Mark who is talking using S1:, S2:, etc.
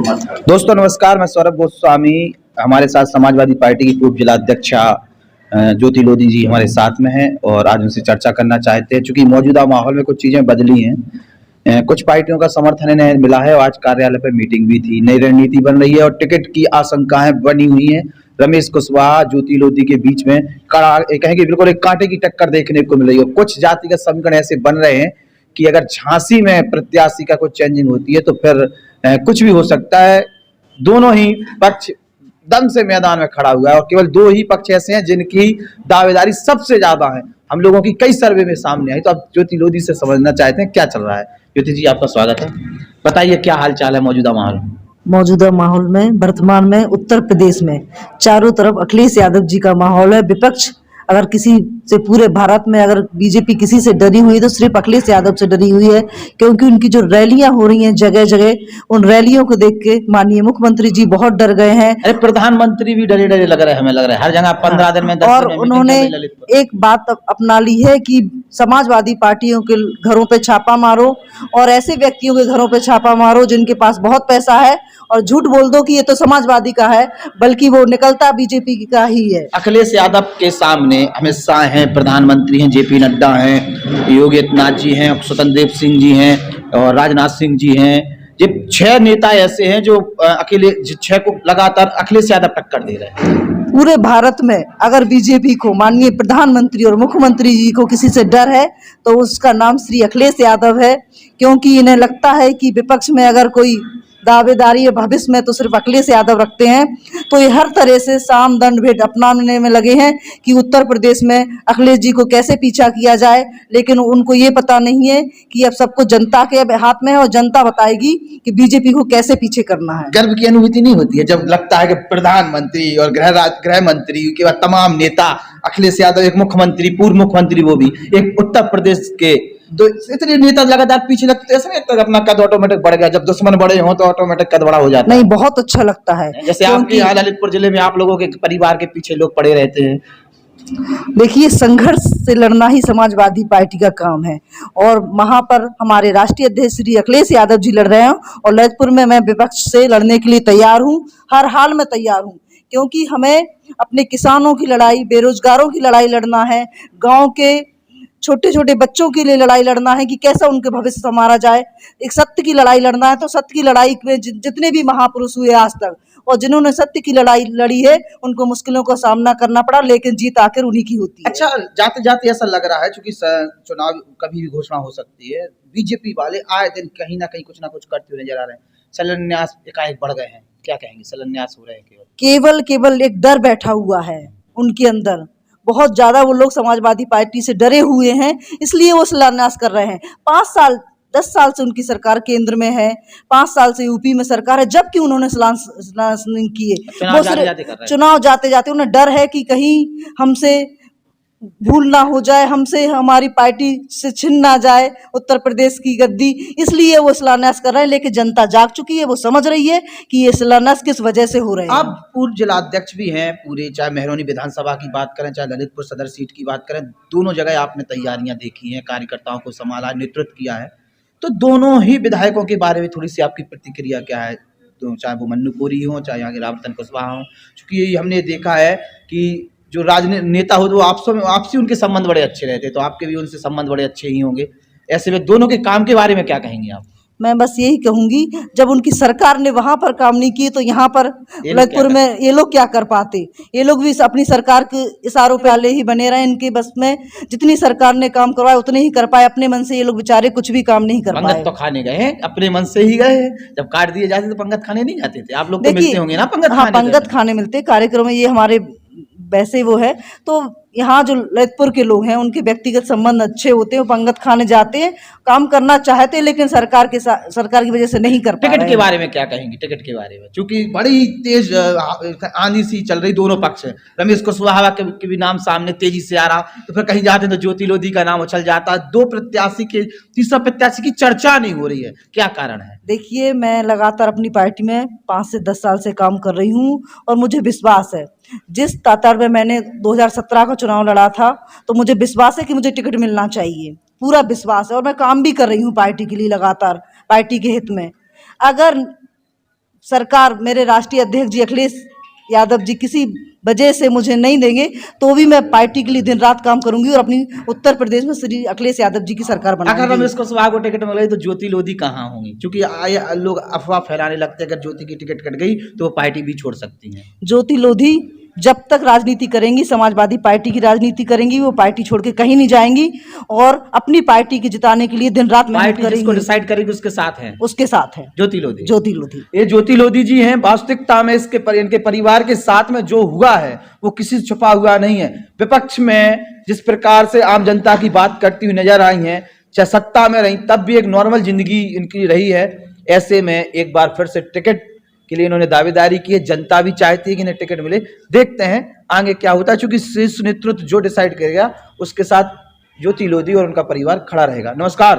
S1: दोस्तों नमस्कार, मैं सौरभ गोस्वामी। हमारे साथ समाजवादी पार्टी की पूर्व जिला अध्यक्षा ज्योति लोधी जी हमारे साथ में हैं और आज उनसे चर्चा करना चाहते हैं। चूंकि मौजूदा माहौल में कुछ चीजें बदली हैं, कुछ पार्टियों का समर्थन इन्हें मिला है और आज कार्यालय पर मीटिंग भी थी। नई रणनीति बन रही है और टिकट की आशंकाएं बनी हुई हैं। रमेश कुशवाहा ज्योति लोधी के बीच में कहेंगे बिल्कुल एक कांटे की टक्कर देखने को मिल रही है। कुछ जातिगत समीकरण ऐसे बन रहे हैं कि अगर झांसी में प्रत्याशी का कोई चेंजिंग होती है तो फिर कुछ भी हो सकता है। दोनों ही पक्ष दम से मैदान में खड़ा हुआ है और केवल दो ही पक्ष ऐसे हैं जिनकी दावेदारी सबसे ज्यादा है। हम लोगों की कई सर्वे में सामने आई, तो अब ज्योति लोधी से समझना चाहते हैं क्या चल रहा है। ज्योति जी, आपका स्वागत है। बताइए क्या हाल चाल है
S2: मौजूदा माहौल में वर्तमान में उत्तर प्रदेश में चारों तरफ अखिलेश यादव जी का माहौल है। विपक्ष अगर किसी से पूरे भारत में अगर बीजेपी किसी से डरी हुई है तो सिर्फ अखिलेश यादव से डरी हुई है, क्योंकि उनकी जो रैलियां हो रही हैं जगह जगह, उन रैलियों को देख के माननीय मुख्यमंत्री जी बहुत डर गए हैं।
S1: अरे प्रधानमंत्री भी डरे डरे लग रहे हैं, हमें लग रहा है हर जगह 15 दिन में 10
S2: और
S1: दिन में
S2: उन्होंने एक बात अपना ली है कि समाजवादी पार्टियों के घरों पे छापा मारो और ऐसे व्यक्तियों के घरों पे छापा मारो जिनके पास बहुत पैसा है और झूठ बोल दो कि ये तो समाजवादी का है, बल्कि वो निकलता बीजेपी का ही है।
S1: अखिलेश यादव के सामने अमित शाह हैं, प्रधानमंत्री हैं, जेपी नड्डा हैं, योगी आदित्यनाथ जी हैं, स्वतंत्र देव सिंह जी हैं और राजनाथ सिंह जी हैं। ये 6 नेता ऐसे हैं जो अखिलेश 6 को लगातार अखिलेश यादव टक्कर दे रहे हैं।
S2: पूरे भारत में अगर बीजेपी को माननीय प्रधानमंत्री और मुख्यमंत्री जी को किसी से डर है तो उसका नाम श्री अखिलेश यादव है, क्योंकि इन्हें लगता है कि विपक्ष में अगर कोई दावेदारी है भविष्य में तो सिर्फ अखिलेश यादव रखते हैं। तो ये हर तरह से साम दंड भेद अपनाने में लगे हैं कि उत्तर प्रदेश में अखिलेश जी को कैसे पीछा किया जाए, लेकिन उनको ये पता नहीं है कि अब सबको जनता के हाथ में है और जनता बताएगी कि बीजेपी को कैसे पीछे करना है।
S1: गर्व की अनुभूति नहीं होती है जब लगता है कि प्रधानमंत्री और गृह मंत्री के बाद तमाम नेता, अखिलेश यादव एक मुख्यमंत्री, पूर्व मुख्यमंत्री, वो भी एक उत्तर प्रदेश के, तो इतने नेता लगातार पीछे लगते हैं। ऐसा अपना कद ऑटोमेटिक बढ़ गया, जब दुश्मन बड़े हो तो ऑटोमेटिक कद बड़ा हो जाता है।
S2: नहीं, बहुत अच्छा लगता है।
S1: जैसे आपके यहाँ ललितपुर जिले में आप लोगों के परिवार के पीछे लोग पड़े रहते हैं।
S2: देखिए, संघर्ष से लड़ना ही समाजवादी पार्टी का काम है और वहां पर हमारे राष्ट्रीय अध्यक्ष श्री अखिलेश यादव जी लड़ रहे हैं और ललितपुर में मैं विपक्ष से लड़ने के लिए तैयार हूं, हर हाल में तैयार हूं, क्योंकि हमें अपने किसानों की लड़ाई, बेरोजगारों की लड़ाई लड़ना है, गांव के छोटे छोटे बच्चों के लिए लड़ाई लड़ना है कि कैसा उनके भविष्य संवारा जाए। एक सत्य की लड़ाई लड़ना है। तो सत्य की लड़ाई में जितने भी महापुरुष हुए आज तक और जिन्होंने सत्य की लड़ाई लड़ी है उनको मुश्किलों का सामना करना पड़ा, लेकिन जीत आखिर उन्हीं की होती है।
S1: अच्छा, जाते जाते ऐसा लग रहा है क्योंकि चुनाव कभी भी घोषणा हो सकती है, बीजेपी वाले आए दिन कहीं ना कहीं कुछ ना कुछ करते हुए नजर आ रहे हैं। शिलान्यास एकाएक बढ़ गए हैं, क्या कहेंगे? शिलान्यास हो रहे हैं,
S2: केवल एक डर बैठा हुआ है उनके अंदर। बहुत ज्यादा वो लोग समाजवादी पार्टी से डरे हुए हैं, इसलिए वो शिलान्यास कर रहे हैं। 5 साल 10 साल से उनकी सरकार केंद्र में है, 5 साल से यूपी में सरकार है, जबकि उन्होंने शिलान्यास नहीं किए। वो सिर्फ चुनाव जाते जाते उन्हें डर है कि कहीं हमसे भूल ना हो जाए, हमसे हमारी पार्टी से छिन ना जाए उत्तर प्रदेश की गद्दी, इसलिए वो शिलान्यास कर रहे हैं। लेकिन जनता जाग चुकी है, वो समझ रही है कि ये शिलान्यास किस वजह से हो रहे हैं।
S1: आप पूर्व जिलाध्यक्ष भी हैं पूरे, चाहे मेहरौनी विधानसभा की बात करें, चाहे ललितपुर सदर सीट की बात करें, दोनों जगह आपने तैयारियां देखी हैं, कार्यकर्ताओं को संभाला, नेतृत्व किया है। तो दोनों ही विधायकों के बारे में थोड़ी सी आपकी प्रतिक्रिया क्या है? तो चाहे वो मन्नू कोरी हो, चाहे यहाँ के रामचंद्र कुशवाहा हो, क्योंकि ये हमने देखा है कि जो राजनेता हो तो आपसी उनके संबंध बड़े अच्छे रहते, तो आपके भी उनसे संबंध बड़े अच्छे ही होंगे। ऐसे में दोनों के काम के बारे में क्या कहेंगे आप?
S2: मैं बस यही कहूंगी, जब उनकी सरकार ने वहां पर काम नहीं किए तो यहाँ पर ललितपुर में ये लोग क्या कर पाते? ये लोग भी अपनी सरकार के इशारों पे आले ही बने रहे। इनके बस में जितनी सरकार ने काम करवाया उतने ही कर पाए, अपने मन से ये लोग बेचारे कुछ भी काम नहीं कर पाए।
S1: पंगत तो खाने गए हैं, अपने मन से ही गए। जब काट दिए जाते तो पंगत खाने नहीं जाते थे। आप लोग तो मिलते होंगे ना पंगत?
S2: हाँ, पंगत खाने मिलते कार्यक्रम में, ये हमारे वैसे वो है। तो यहाँ जो ललितपुर के लोग हैं उनके व्यक्तिगत संबंध अच्छे होते हैं, वो पंगत खाने जाते हैं, काम करना चाहते हैं, लेकिन सरकार की वजह से नहीं कर पा रहे हैं।
S1: टिकट के बारे में क्या कहेंगे? टिकट के बारे में क्योंकि बड़ी तेज आंधी सी चल रही, दोनों पक्ष है। रमेश कुशवाहा के भी नाम सामने तेजी से आ रहा, तो फिर कहीं जाते तो ज्योति लोधी का नाम उछल जाता। दो प्रत्याशी के, तीसरा प्रत्याशी की चर्चा नहीं हो रही है, क्या कारण है?
S2: देखिए, मैं लगातार अपनी पार्टी में 5 से 10 साल से काम कर रही हूँ और मुझे विश्वास है, जिस तातर में मैंने 2017 का चुनाव लड़ा था, तो मुझे विश्वास है कि मुझे टिकट मिलना चाहिए, पूरा विश्वास है। और मैं काम भी कर रही हूँ पार्टी के लिए लगातार, पार्टी के हित में। अगर सरकार, मेरे राष्ट्रीय अध्यक्ष जी अखिलेश यादव जी किसी वजह से मुझे नहीं देंगे तो भी मैं पार्टी के लिए दिन रात काम करूंगी और अपनी उत्तर प्रदेश में श्री अखिलेश यादव जी की सरकार
S1: अगर
S2: बनाऊंगी।
S1: रमेश कुशवाहा को टिकट मिल गई तो ज्योति लोधी कहाँ होंगी? क्योंकि लोग अफवाह फैलाने लगते हैं अगर ज्योति की टिकट कट गई तो वो पार्टी भी छोड़ सकती हैं।
S2: ज्योति लोधी जब तक राजनीति करेंगी, समाजवादी पार्टी की राजनीति करेंगी, वो पार्टी छोड़ के कहीं नहीं जाएंगी और अपनी पार्टी के जिताने के लिए दिन रात मेहनत
S1: पार्टी जिसको
S2: करेंगी।
S1: डिसाइड करेगी उसके साथ है
S2: उसके साथ है
S1: ज्योति लोधी।
S2: ज्योति लोधी।
S1: ये ज्योति लोधी जी हैं। वास्तविकता में इनके परिवार के साथ में जो हुआ है वो किसी से छुपा हुआ नहीं है। विपक्ष में जिस प्रकार से आम जनता की बात करती हुई नजर आई हैं, चाहे सत्ता में रही तब भी एक नॉर्मल जिंदगी इनकी रही है। ऐसे में एक बार फिर से टिकट के लिए इन्होंने दावेदारी की है। जनता भी चाहती है कि इन्हें टिकट मिले। देखते हैं आगे क्या होता है, क्योंकि शीर्ष नेतृत्व जो डिसाइड करेगा उसके साथ ज्योति लोधी और उनका परिवार खड़ा रहेगा। नमस्कार।